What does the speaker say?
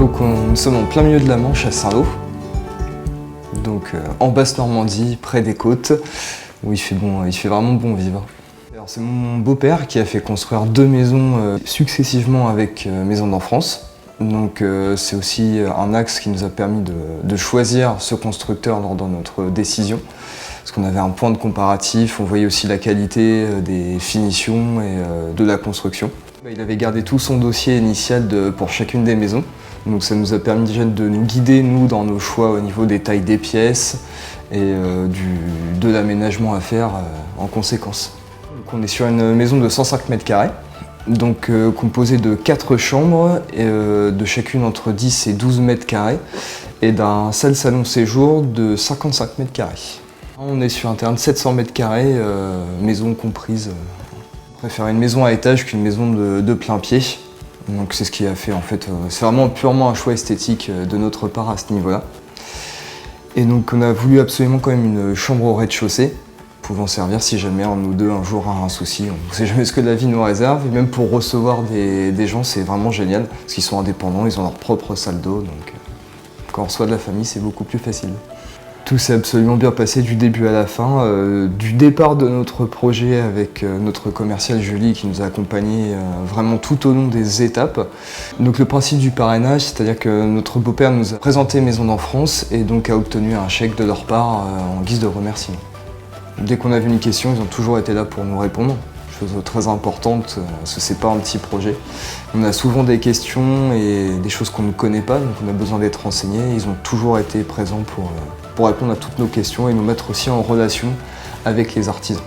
Donc nous sommes en plein milieu de la Manche à Saint-Lô, donc en Basse-Normandie, près des côtes, où il fait vraiment bon vivre. C'est mon beau-père qui a fait construire 2 maisons successivement avec Maisons d'Enfance. Donc c'est aussi un axe qui nous a permis de choisir ce constructeur lors de notre décision. Parce qu'on avait un point de comparatif, on voyait aussi la qualité des finitions et de la construction. Il avait gardé tout son dossier initial pour chacune des maisons. Donc ça nous a permis déjà de nous guider, nous, dans nos choix au niveau des tailles des pièces et de l'aménagement à faire en conséquence. Donc on est sur une maison de 105 mètres carrés, donc composée de 4 chambres, et, de chacune entre 10 et 12 mètres carrés, et d'un salle-salon séjour de 55 mètres carrés. On est sur un terrain de 700 mètres carrés, maison comprise. On préfère une maison à étage qu'une maison de plein pied. Donc c'est ce qui a fait en fait, c'est vraiment purement un choix esthétique de notre part à ce niveau-là. Et donc on a voulu absolument quand même une chambre au rez-de-chaussée, pouvant servir si jamais un ou deux un jour a un souci. On ne sait jamais ce que la vie nous réserve, et même pour recevoir des gens c'est vraiment génial, parce qu'ils sont indépendants, ils ont leur propre salle d'eau, donc quand on reçoit de la famille c'est beaucoup plus facile. Tout s'est absolument bien passé du début à la fin, du départ de notre projet avec notre commerciale Julie qui nous a accompagnés vraiment tout au long des étapes. Donc le principe du parrainage, c'est-à-dire que notre beau-père nous a présenté Maisons d'Enfance et donc a obtenu un chèque de leur part en guise de remerciement. Dès qu'on avait une question, ils ont toujours été là pour nous répondre. Chose très importante, parce que c'est pas un petit projet. On a souvent des questions et des choses qu'on ne connaît pas, donc on a besoin d'être renseignés. Ils ont toujours été présents pour répondre à toutes nos questions et nous mettre aussi en relation avec les artisans.